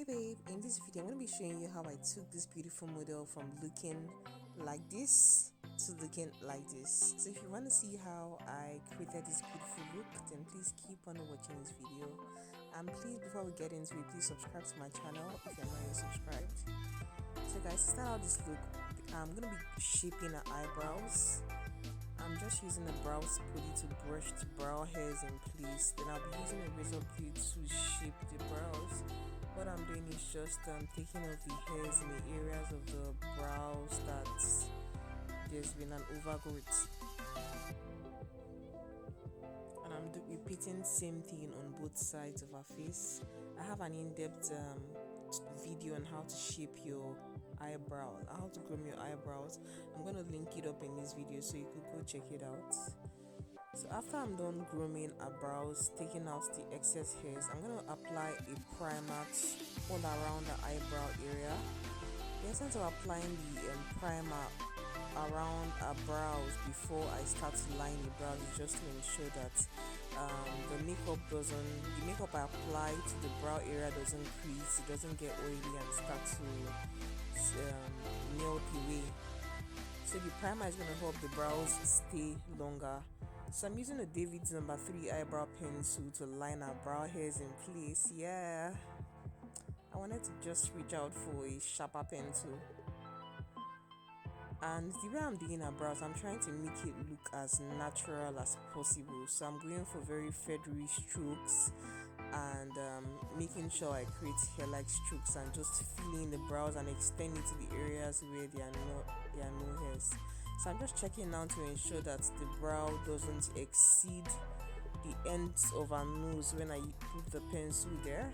Hi babe, in this video I'm going to be showing you how I took this beautiful model from looking like this to looking like this. So if you want to see how I created this beautiful look, then please keep on watching this video. And please, before we get into it, please subscribe to my channel if you're not yet subscribed. So guys, to start out this look, I'm going to be shaping the eyebrows. I'm just using the brow spoolie to brush the brow hairs in place. Then I'll be using a razor blade to shape the brows. What I'm doing is just taking off the hairs in the areas of the brows that there's been an overgrowth. And I'm repeating same thing on both sides of our face. I have an in-depth video on how to shape your eyebrow, how to groom your eyebrows. I'm going to link it up in this video so you could go check it out. So after I'm done grooming our brows, taking out the excess hairs, I'm going to apply a primer all around the eyebrow area. The essence of applying the primer around our brows before I start to line the brows is just to ensure that the makeup I apply to the brow area doesn't crease, it doesn't get oily and start to melt away. So the primer is going to help the brows stay longer. So I'm using a David's number 3 eyebrow pencil to line our brow hairs in place. Yeah, I wanted to just reach out for a sharper pencil. And the way I'm doing our brows, I'm trying to make it look as natural as possible. So I'm going for very feathery strokes and making sure I create hair-like strokes and just filling the brows and extend it to the areas where there are no hairs. So I'm just checking now to ensure that the brow doesn't exceed the ends of our nose when I put the pencil there.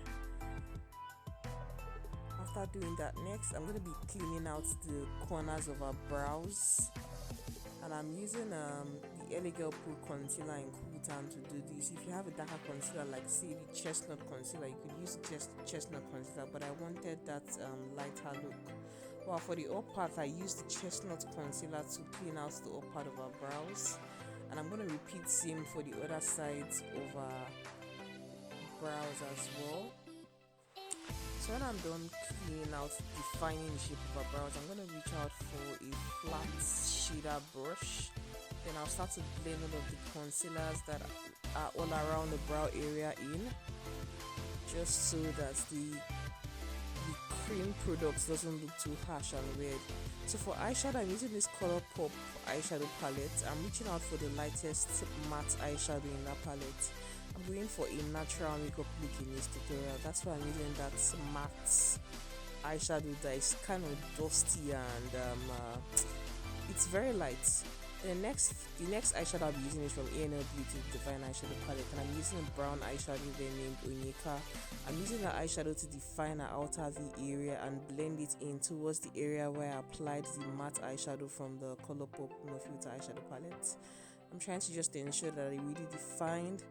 After doing that, next I'm going to be cleaning out the corners of our brows, and I'm using the Lagirl Pro concealer in Cool Town to do this. If you have a darker concealer like say the chestnut concealer, you could use chestnut concealer, but I wanted that lighter look. Well, for the up part, I used the chestnut concealer to clean out the up part of our brows, and I'm going to repeat same for the other sides of our brows as well. So when I'm done cleaning out, defining the shape of our brows, I'm going to reach out for a flat shader brush. Then I'll start to blend all of the concealers that are all around the brow area in, just so that the cream product doesn't look too harsh and weird. So for eyeshadow, I'm using this ColourPop eyeshadow palette. I'm reaching out for the lightest matte eyeshadow in that palette. I'm going for a natural makeup look in this tutorial. That's why I'm using that matte eyeshadow that is kind of dusty and it's very light. The next eyeshadow I'll be using is from A&L Beauty Divine Eyeshadow Palette, and I'm using a brown eyeshadow there named Onyeka. I'm using the eyeshadow to define our outer V area and blend it in towards the area where I applied the matte eyeshadow from the ColourPop No Filter eyeshadow palette. I'm trying to just ensure that I really defined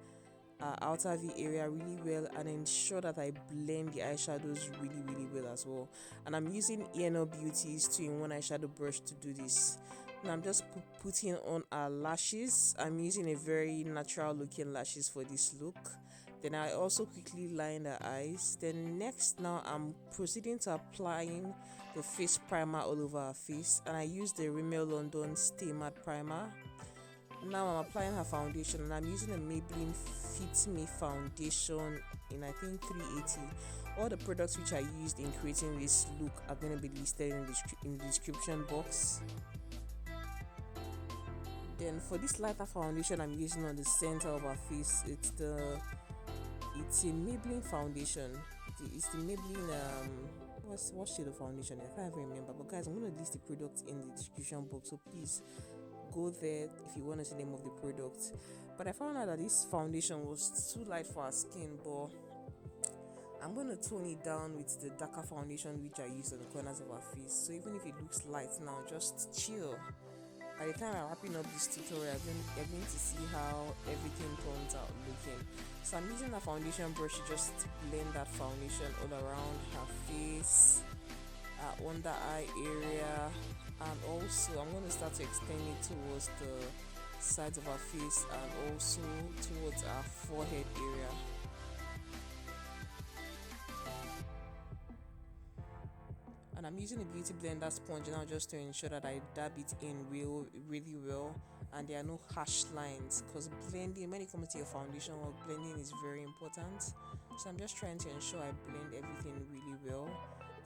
our outer V area really well and ensure that I blend the eyeshadows really well as well. And I'm using A&L Beauty's 2-in-1 eyeshadow brush to do this. And I'm just putting on our lashes. I'm using a very natural looking lashes for this look. Then I also quickly line the eyes. Then next, now I'm proceeding to applying the face primer all over our face, and I use the Rimmel London Stay Matte Primer. Now I'm applying her foundation, and I'm using a Maybelline Fit Me foundation in I think 380. All the products which I used in creating this look are going to be listed in the description box. Then for this lighter foundation I'm using on the center of our face, it's a Maybelline foundation. It's the Maybelline what shade of foundation? I can't even remember. But guys, I'm going to list the product in the description box, so please go there if you want to see the name of the product. But I found out that this foundation was too light for our skin, but I'm going to tone it down with the darker foundation which I used on the corners of our face. So even if it looks light now, just chill. By the time I'm wrapping up this tutorial, you're going to see how everything turns out looking. So I'm using a foundation brush to just blend that foundation all around her face, under eye area, and also I'm going to start to extend it towards the sides of our face and also towards our forehead area. I'm using a beauty blender sponge now just to ensure that I dab it in really well and there are no harsh lines, because blending, when it comes to your foundation work, blending is very important. So I'm just trying to ensure I blend everything really well.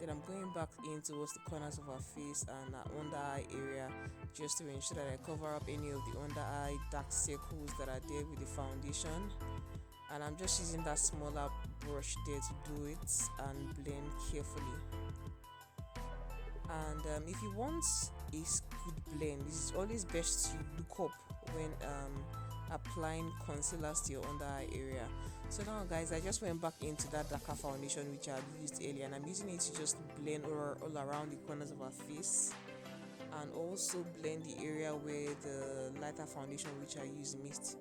Then I'm going back in towards the corners of our face and our under eye area just to ensure that I cover up any of the under eye dark circles that are there with the foundation. And I'm just using that smaller brush there to do it and blend carefully. And if you want a good blend, it's always best to look up when applying concealers to your under eye area. So now guys, I just went back into that darker foundation which I had used earlier, and I'm using it to just blend all around the corners of our face, and also blend the area where the lighter foundation which I use meets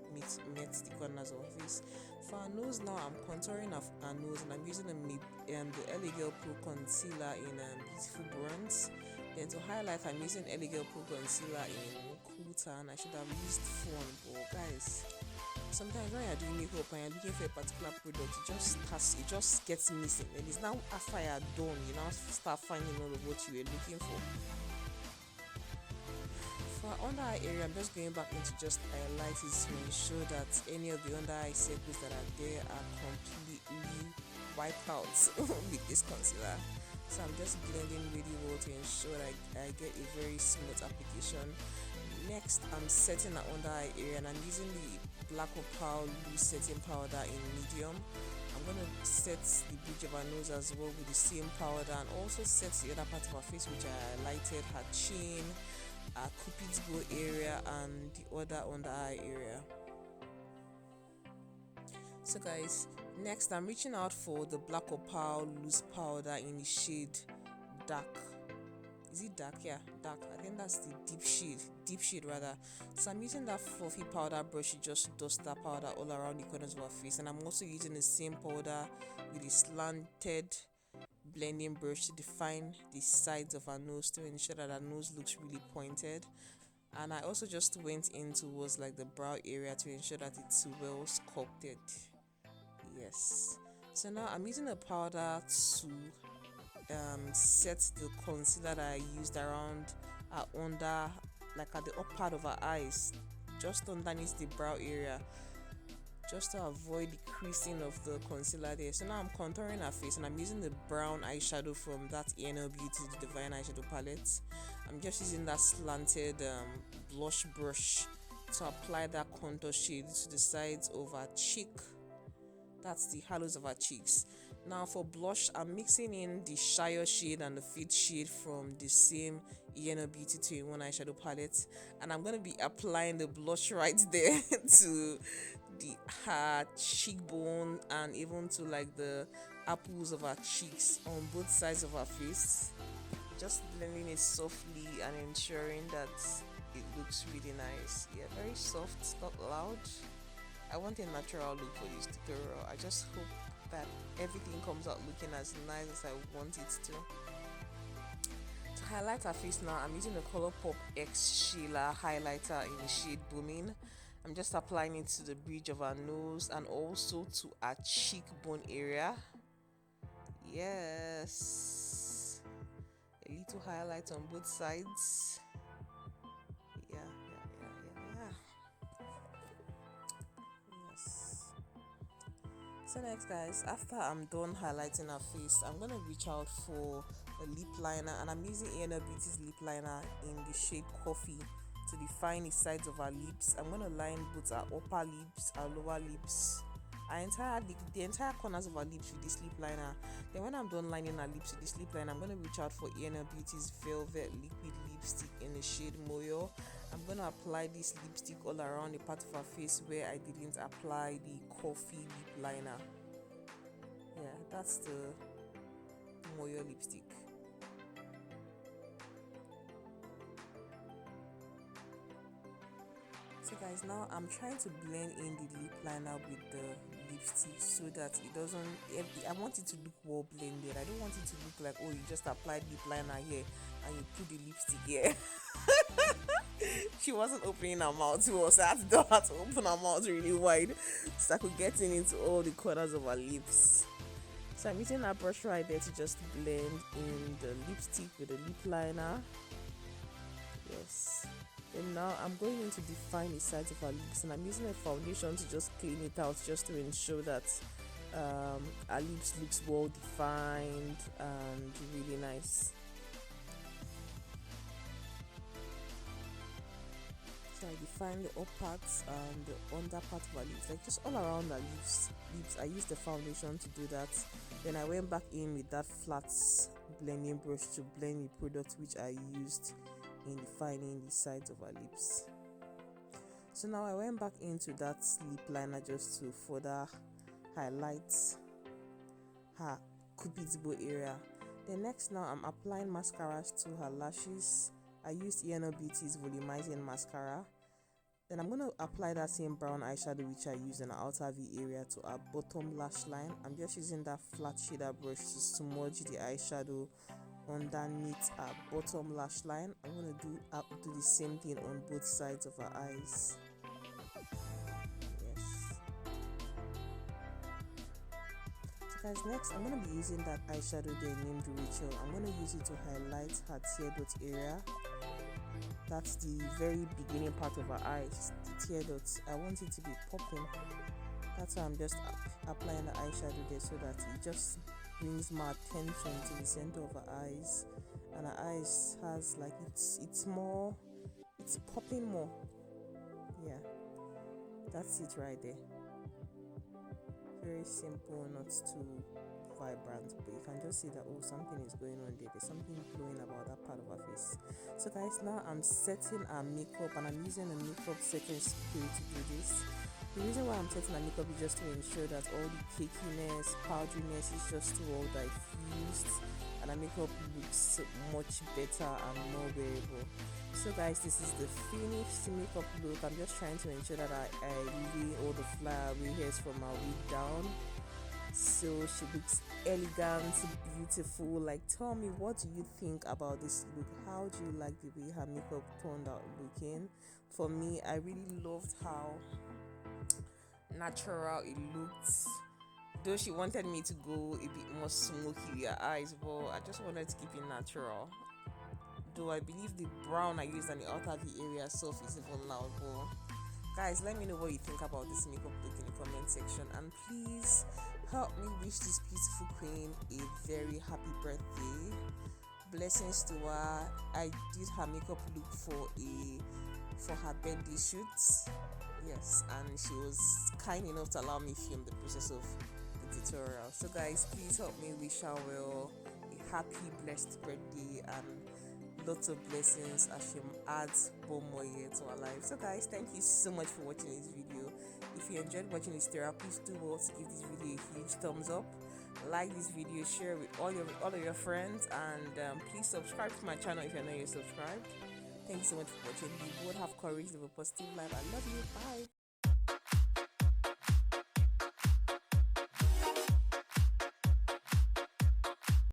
the corners of our face. For our nose now, I'm contouring our nose, and I'm using the Lagirl Pro Concealer in Beautiful Bronze. Then to highlight, I'm using Lagirl Pro Concealer in Cool Tan. I should have used Fawn, but guys, sometimes when you're doing makeup and you're looking for a particular product, it just gets missing. And it's now after you're done, you now start finding all of what you were looking for. For our under eye area, I'm just going back into just highlighting to ensure that any of the under eye circles that are there are completely wiped out with this concealer. So I'm just blending really well to ensure I get a very smooth application. Next, I'm setting the under eye area, and I'm using the Black Opal loose setting powder in medium. I'm going to set the bridge of her nose as well with the same powder, and also set the other part of her face which I highlighted, her chin, her cupid's bow area, and the other under eye area. So guys, next I'm reaching out for the Black Opal loose powder in the shade dark. Is it dark? Yeah, dark. I think that's the deep shade rather. So I'm using that fluffy powder brush to just dust that powder all around the corners of our face, and I'm also using the same powder with a slanted blending brush to define the sides of our nose to ensure that our nose looks really pointed. And I also just went in towards like the brow area to ensure that it's well sculpted. Yes. So now I'm using a powder to set the concealer that I used around under, like at the up part of our eyes, just underneath the brow area, just to avoid the creasing of the concealer there. So now I'm contouring her face, and I'm using the brown eyeshadow from that Beauty the Divine Eyeshadow palette. I'm just using that slanted blush brush to apply that contour shade to the sides of her cheek. That's the hollows of her cheeks. Now for blush, I'm mixing in the Shire shade and the Fit shade from the same Beauty 2-in-1 eyeshadow palette, and I'm going to be applying the blush right there to her cheekbone and even to like the apples of her cheeks on both sides of her face. Just blending it softly and ensuring that it looks really nice. Yeah, very soft, not loud. I want a natural look for this tutorial. I just hope that everything comes out looking as nice as I want it to. To highlight her face now, I'm using the ColourPop X Sheila highlighter in the shade Boomin. I'm just applying it to the bridge of her nose and also to her cheekbone area. Yes. A little highlight on both sides. Yeah. Yes. So next guys, after I'm done highlighting her face, I'm gonna reach out for a lip liner, and I'm using Beauty's lip liner in the shade Coffee to define the sides of her lips. I'm gonna line both her upper lips, her lower lips, the entire corners of her lips with this lip liner. Then when I'm done lining her lips with this lip liner, I'm gonna reach out for Beauty's Velvet Liquid Lipstick in the shade Moyo. I'm gonna apply this lipstick all around the part of her face where I didn't apply the Coffee lip liner. Yeah, that's the Moyo lipstick. So guys, now I'm trying to blend in the lip liner with the lipstick so that it doesn't, I want it to look well blended. I don't want it to look like, oh, you just applied lip liner here and you put the lipstick here. She wasn't opening her mouth, so I had to open her mouth really wide so I could get into all the corners of her lips. So I'm using that brush right there to just blend in the lipstick with the lip liner. Yes. And now I'm going in to define the sides of our lips, and I'm using a foundation to just clean it out, just to ensure that our lips looks well defined and really nice. So I define the up parts and the under part of our lips, like just all around our lips. I used the foundation to do that. Then I went back in with that flat blending brush to blend the product which I used in defining the sides of our lips. So now I went back into that lip liner just to further highlight her cupid's bow area. Then next, now I'm applying mascaras to her lashes. I used Beauty's Volumizing mascara. Then I'm going to apply that same brown eyeshadow which I used in the outer V area to our bottom lash line. I'm just using that flat shader brush to smudge the eyeshadow underneath our bottom lash line. I'm going to do the same thing on both sides of our eyes. Yes. So guys, next I'm going to be using that eyeshadow there named Rachel. I'm going to use it to highlight her tear dot area. That's the very beginning part of our eyes, the tear dots. I want it to be popping. That's why I'm just applying the eyeshadow there, so that it just brings my attention to the center of her eyes, and her eyes has like it's popping more. Yeah, that's it right there. Very simple, not too vibrant, but you can just see that something is going on there. There's something glowing about that part of her face. So guys, now I'm setting our makeup, and I'm using a makeup setting spray to do this. The reason why I'm setting our makeup is just to ensure that all the cakiness, powderiness is just well diffused, and our makeup looks much better and more wearable. So guys, this is the finished makeup look. I'm just trying to ensure that I lay all the flyaways hairs from our wig down, so she looks elegant, beautiful. Like, tell me, what do you think about this look? How do you like the way her makeup turned out looking? For me, I really loved how natural it looked, though she wanted me to go a bit more smoky with her eyes, but I just wanted to keep it natural. Though I believe the brown I used on the outer V area soft is even now. But guys, let me know what you think about this makeup look in the comment section, and please help me wish this beautiful queen a very happy birthday. Blessings to her. I did her makeup look for her birthday shoot. Yes, and she was kind enough to allow me film the process of the tutorial. So guys, please help me wish her well a happy, blessed birthday, and lots of blessings as she adds one more year to her life. So guys, thank you so much for watching this video. If you enjoyed watching this tutorial, please do well to give this video a huge thumbs up, like this video, share with all of your friends, and please subscribe to my channel if you're not yet subscribed. Thank you so much for watching. We both have courage, live a positive life. I love you. Bye.